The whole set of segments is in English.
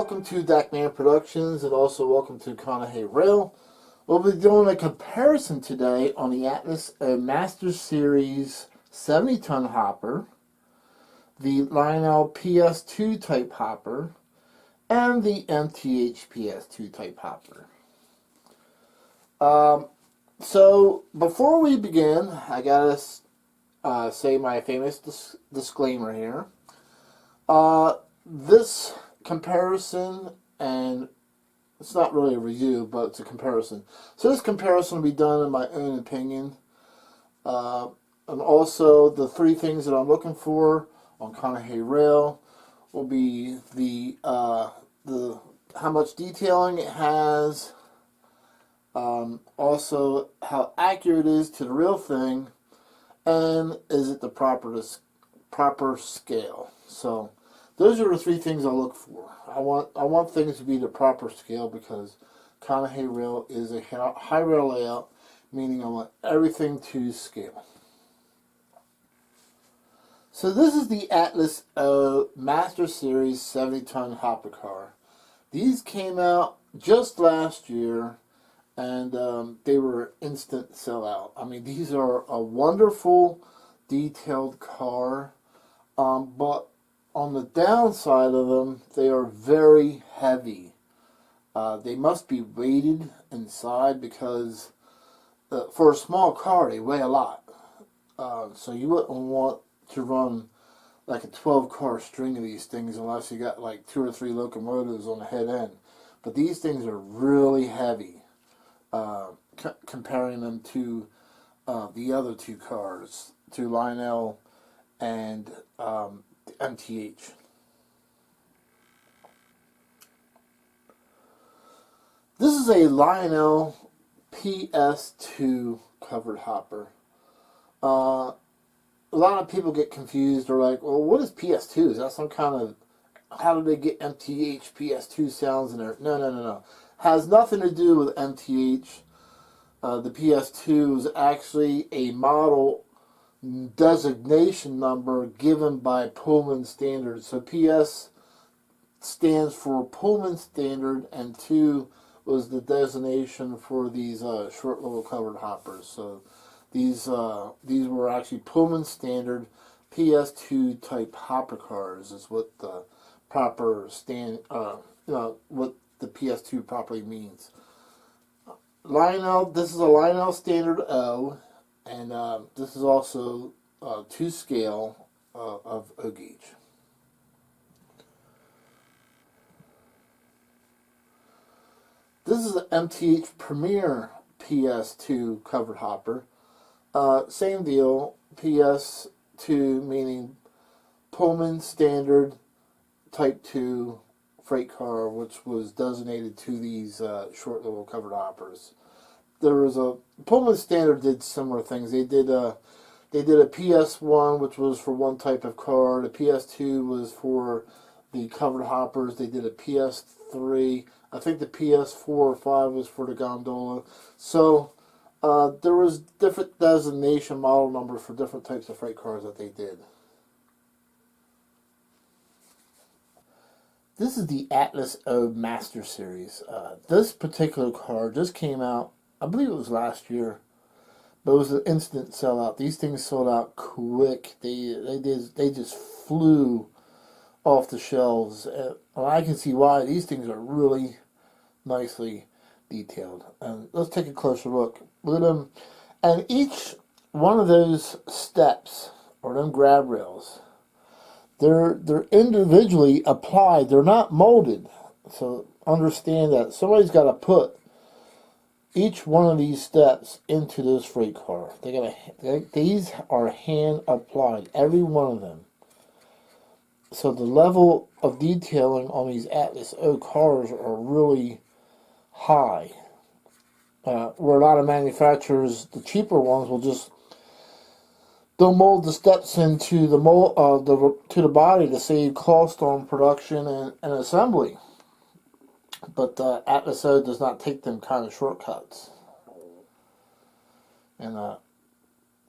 welcome to Dackman Productions, and also welcome to Conahey Rail. We'll be doing a comparison today on the Atlas Master Series 70-ton hopper, the Lionel PS2 type hopper, and the Mth PS2 type hopper. So before we begin, I gotta say my famous disclaimer here. This comparison, and it's not really a review, but it's a comparison. So this comparison will be done in my own opinion. And also the three things that I'm looking for on Conahey Rail will be the how much detailing it has, also how accurate it is to the real thing, and is it the proper scale. So those are the three things I look for. I want things to be the proper scale because Conahey Rail is a high rail layout, meaning I want everything to scale. So this is the Atlas Master Series 70-ton hopper car. These came out just last year, and they were instant sellout. I mean, these are a wonderful detailed car, but on the downside of them, they are very heavy. They must be weighted inside because for a small car, they weigh a lot. So you wouldn't want to run like a 12-car string of these things unless you got like 2 or 3 locomotives on the head end. But these things are really heavy, comparing them to the other two cars, to Lionel and Mth. This is a Lionel PS2 covered hopper. A lot of people get confused. They're like, well, what is PS2? Is that some kind of, how did they get Mth PS2 sounds in there? No. Has nothing to do with Mth. The PS2 is actually a model designation number given by Pullman Standard. So PS stands for Pullman Standard, and 2 was the designation for these short little covered hoppers. So these were actually Pullman Standard PS2 type hopper cars is what the proper what the PS2 properly means. Lionel, this is a Lionel Standard O, and this is also to scale of O gauge. This is an Mth Premier PS2 covered hopper. Same deal, PS2 meaning Pullman Standard Type 2 freight car, which was designated to these short little covered hoppers. There was a Pullman Standard did similar things. They did a PS1, which was for one type of car. The PS2 was for the covered hoppers. They did a PS3. I think the PS4 or 5 was for the gondola. So there was different designation model numbers for different types of freight cars that they did. This is the Atlas Ode Master Series. This particular car just came out, I believe it was last year, but it was an instant sellout. These things sold out quick. They just flew off the shelves. And I can see why. These things are really nicely detailed. And let's take a closer look. Look at them. And each one of those steps, or them grab rails, they're individually applied. They're not molded. So understand that somebody's got to put each one of these steps into this freight car. These are hand applied, every one of them. So the level of detailing on these Atlas O cars are really high. Where a lot of manufacturers, the cheaper ones, they'll mold the steps into the to the body to save cost on production and assembly. But Atlas O does not take them kind of shortcuts. And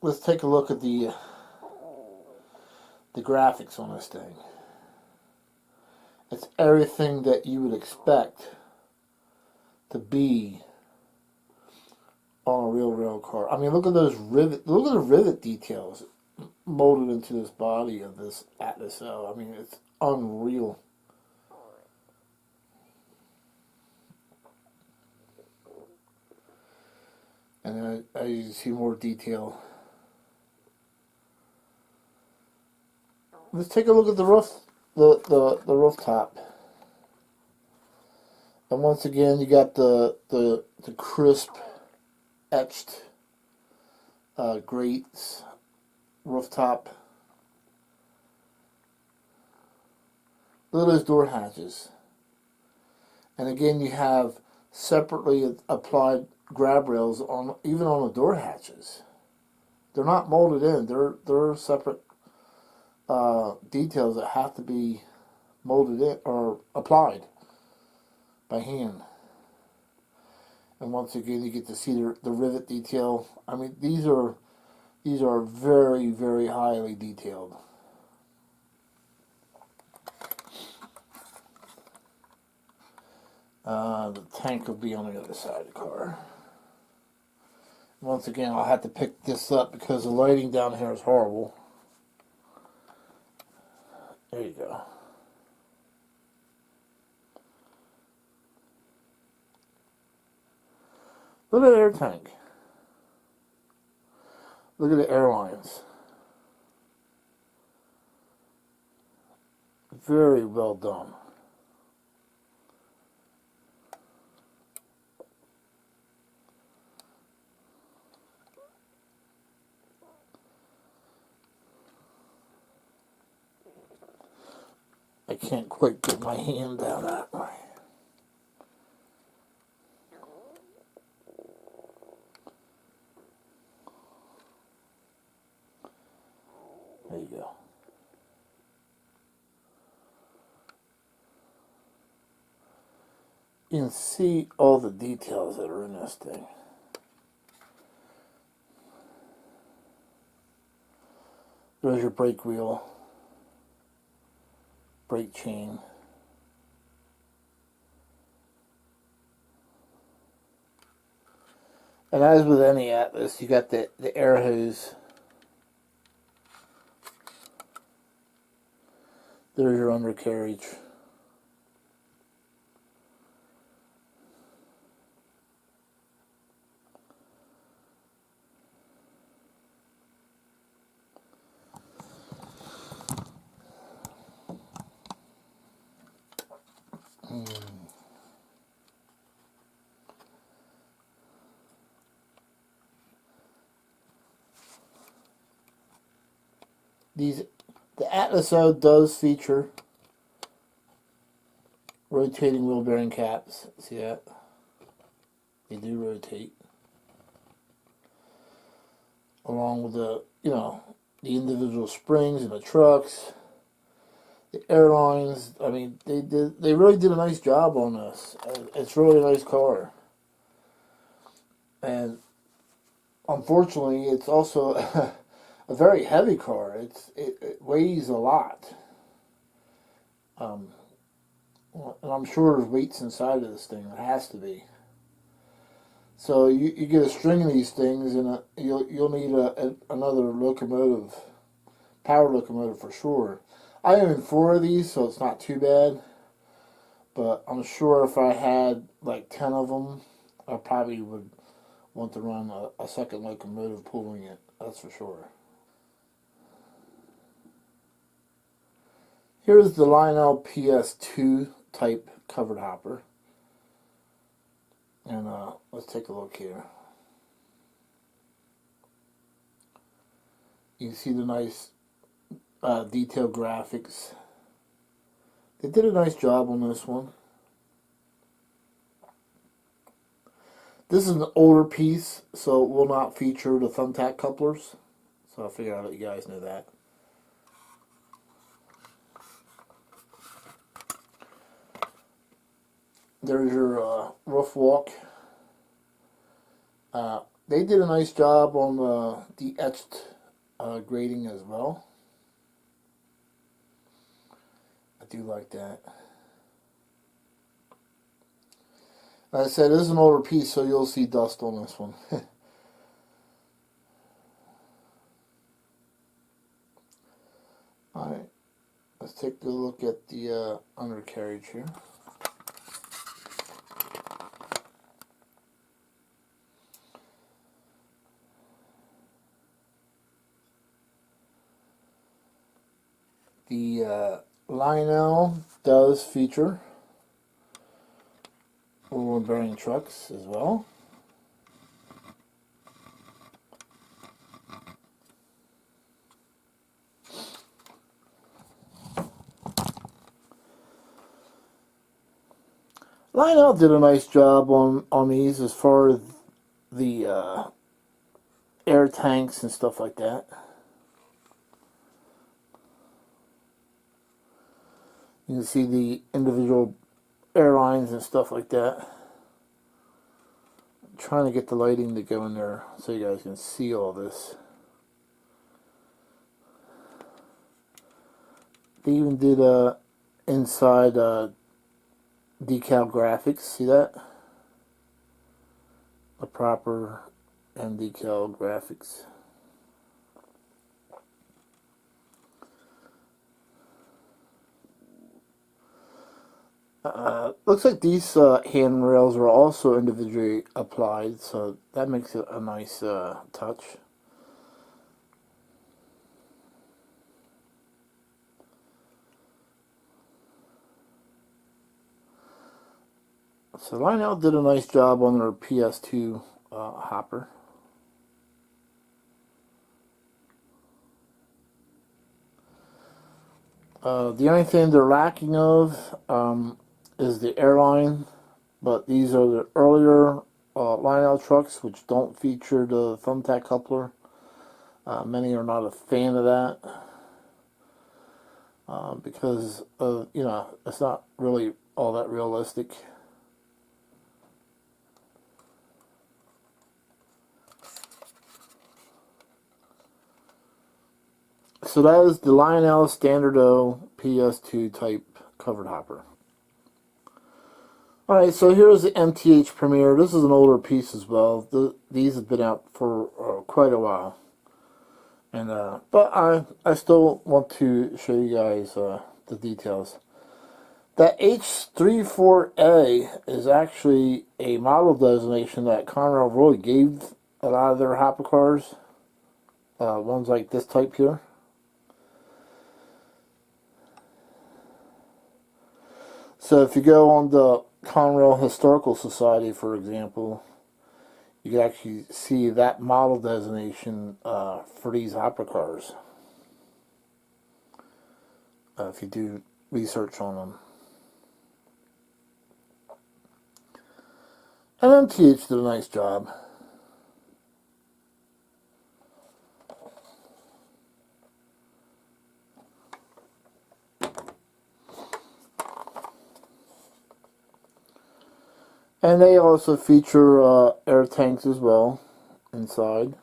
let's take a look at the graphics on this thing. It's everything that you would expect to be on a real rail car. I mean, look at those rivet. Look at the rivet details molded into this body of this Atlas O. I mean, it's unreal. And then as you see more detail. Let's take a look at the roof, the rooftop. And once again, you got the crisp, etched grates, rooftop. Look at those door hatches. And again, you have separately applied grab rails on even on the door hatches. They're not molded in. They're separate details that have to be molded in or applied by hand. And once again, you get to see the rivet detail. I mean, these are very, very highly detailed. The tank will be on the other side of the car. Once again, I'll have to pick this up because the lighting down here is horrible. There you go. Look at the air tank. Look at the airlines. Very well done. I can't quite get my hand down that way. There you go. You can see all the details that are in this thing. There's your brake wheel, brake chain. And as with any Atlas, you got the air hose. There's your undercarriage. The Atlas O does feature rotating wheel bearing caps. See that? They do rotate. Along with the the individual springs in the trucks, the airlines. I mean, they really did a nice job on this. It's really a nice car. And unfortunately, it's also a very heavy car. It weighs a lot. And I'm sure there's weights inside of this thing. There has to be. So you get a string of these things, and you'll need another locomotive, power locomotive for sure. I own 4 of these, so it's not too bad. But I'm sure if I had like 10 of them, I probably would want to run a second locomotive pulling it. That's for sure. Here's the Lionel PS-2 type covered hopper. And let's take a look here. You can see the nice detailed graphics. They did a nice job on this one. This is an older piece, so it will not feature the thumbtack couplers. So I figured I'd let you guys know that. There's your roof walk. They did a nice job on the etched grading as well. I do like that. Like I said, this is an older piece, so you'll see dust on this one. Alright, let's take a look at the undercarriage here. The Lionel does feature roller bearing trucks as well. Lionel did a nice job on these as far as the air tanks and stuff like that. You can see the individual airlines and stuff like that. I'm trying to get the lighting to go in there so you guys can see all this. They even did inside decal graphics. See that? The proper and decal graphics. Looks like these handrails are also individually applied, so that makes it a nice touch. So Lionel did a nice job on their PS2 hopper. The only thing they're lacking of is the airline, but these are the earlier Lionel trucks which don't feature the thumbtack coupler. Many are not a fan of that because you know, it's not really all that realistic. So that is the Lionel Standard O PS2 type covered hopper. Alright, so here's the Mth Premier. This is an older piece as well. These have been out for quite a while. And but I still want to show you guys the details. That H34A is actually a model designation that Conrail really gave a lot of their hopper cars. Ones like this type here. So if you go on the Conrail Historical Society, for example, you can actually see that model designation for these hopper cars. If you do research on them. And MTH did a nice job. And they also feature air tanks as well inside.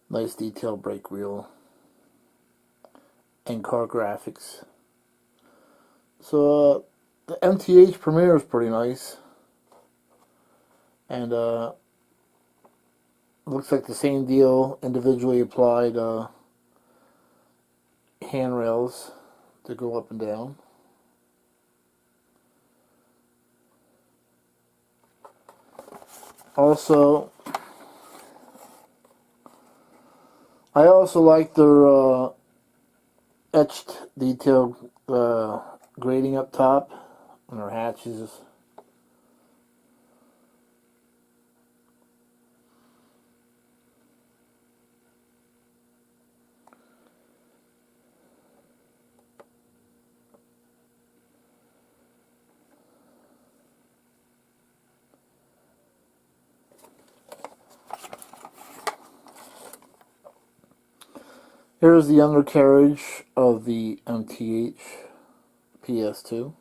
Nice detailed brake wheel and car graphics. So the Mth Premier is pretty nice, and looks like the same deal, individually applied handrails to go up and down. Also, I also like their etched detailed grading up top on their hatches. Here's the undercarriage of the Mth PS2.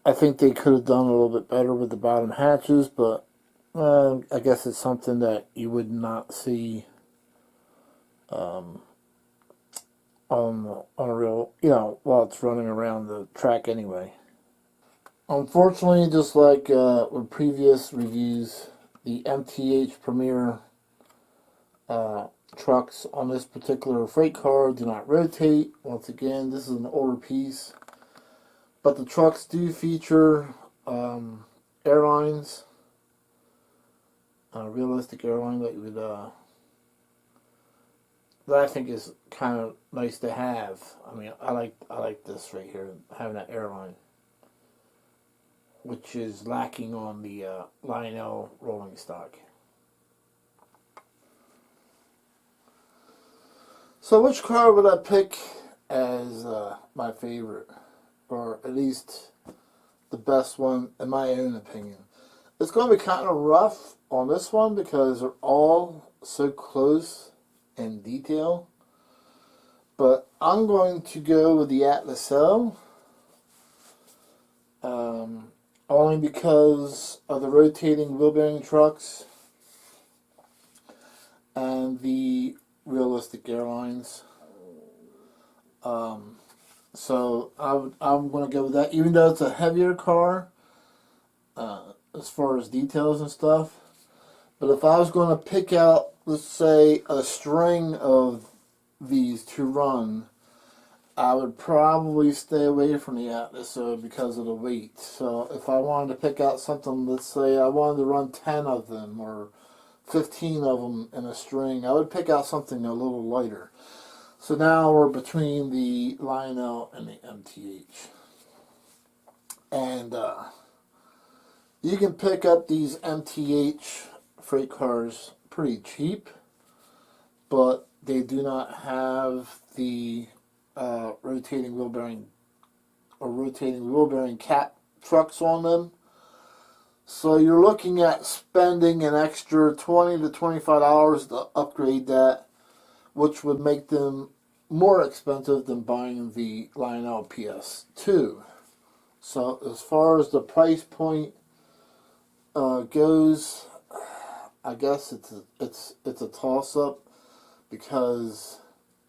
I think they could have done a little bit better with the bottom hatches, but I guess it's something that you would not see um, on a real, while it's running around the track anyway. Unfortunately, just like with previous reviews, the Mth Premier uh, trucks on this particular freight car do not rotate. Once again, this is an older piece, but the trucks do feature airlines, realistic airline that you would that I think is kind of nice to have. I mean, I like this right here, having that airline, which is lacking on the Lionel rolling stock. So, which car would I pick as my favorite, or at least the best one in my own opinion? It's going to be kind of rough on this one because they're all so close in detail. But I'm going to go with the Atlas O, only because of the rotating wheel bearing trucks and the realistic airlines. So I'm going to go with that, even though it's a heavier car as far as details and stuff. But if I was going to pick out, let's say, a string of these to run, I would probably stay away from the Atlas because of the weight. So if I wanted to pick out something, let's say I wanted to run 10 of them or 15 of them in a string, I would pick out something a little lighter. So now we're between the Lionel and the MTH. And you can pick up these MTH freight cars pretty cheap, but they do not have the rotating wheel bearing cap trucks on them. So you're looking at spending an extra $20 to $25 to upgrade that, which would make them more expensive than buying the Lionel PS2. So as far as the price point goes, I guess it's a toss up because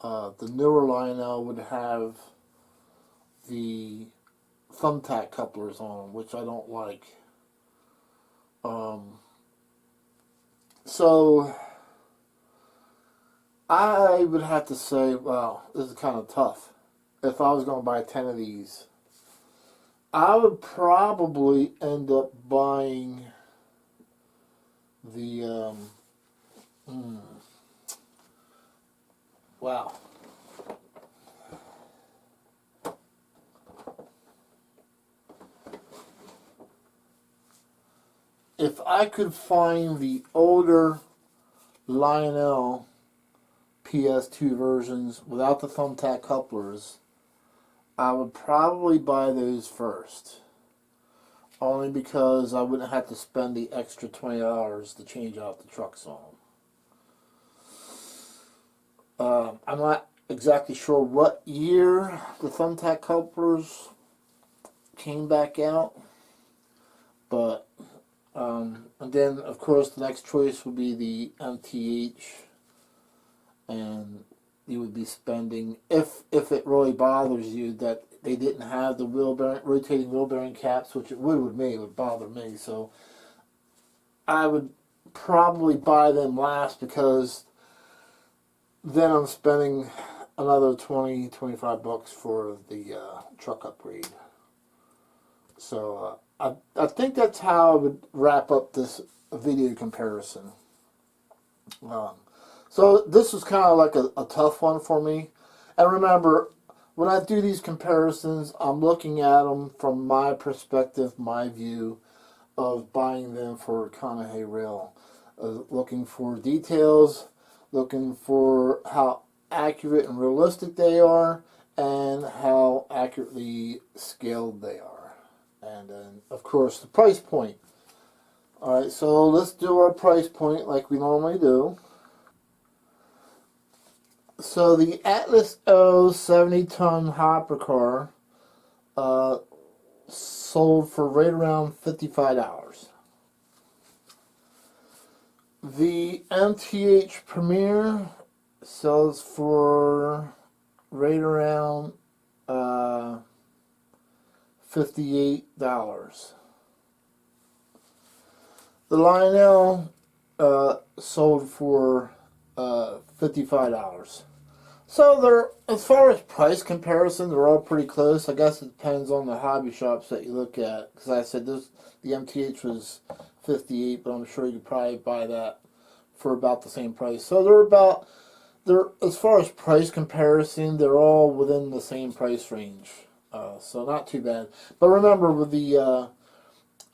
the newer Lionel would have the thumbtack couplers on them, which I don't like. So I would have to say, wow, this is kind of tough. If I was going to buy 10 of these, I would probably end up buying the, wow. If I could find the older Lionel PS2 versions without the thumbtack couplers, I would probably buy those first. Only because I wouldn't have to spend the extra $20 to change out the trucks on them. I'm not exactly sure what year the thumbtack couplers came back out, but and then of course the next choice would be the MTH, and you would be spending, if it really bothers you that they didn't have the rotating wheel bearing caps, which it would with me, it would bother me. So I would probably buy them last because then I'm spending another $20-25 for the truck upgrade. So I think that's how I would wrap up this video comparison. So this was kind of like a tough one for me. And remember, when I do these comparisons, I'm looking at them from my perspective, my view of buying them for Kanehei Rail. Looking for details, looking for how accurate and realistic they are, and how accurately scaled they are. And then, of course, the price point. Alright, so let's do our price point like we normally do. So the Atlas O 70-ton hopper car sold for right around $55. The Mth Premier sells for right around $58. The Lionel sold for $55. So they're, as far as price comparison, they're all pretty close. I guess it depends on the hobby shops that you look at. Because I said the MTH was $58, but I'm sure you could probably buy that for about the same price. So they're as far as price comparison, they're all within the same price range. So not too bad. But remember, with the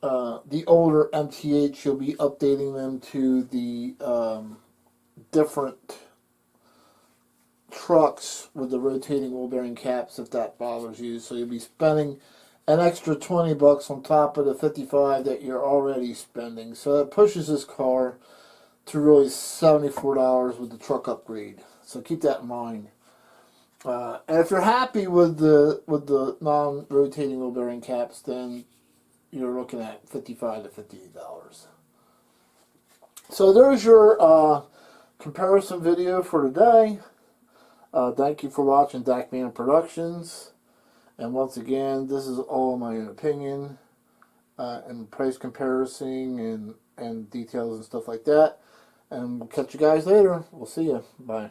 older MTH, you'll be updating them to the different trucks with the rotating wheel bearing caps, if that bothers you. So you'll be spending an extra $20 on top of the $55 that you're already spending. So that pushes this car to really $74 with the truck upgrade. So keep that in mind. And if you're happy with the non-rotating wheel bearing caps, then you're looking at $55 to $58. So there's your comparison video for today. Thank you for watching Dakman Productions. And once again, this is all my own opinion and price comparison and details and stuff like that. And we'll catch you guys later. We'll see you. Bye.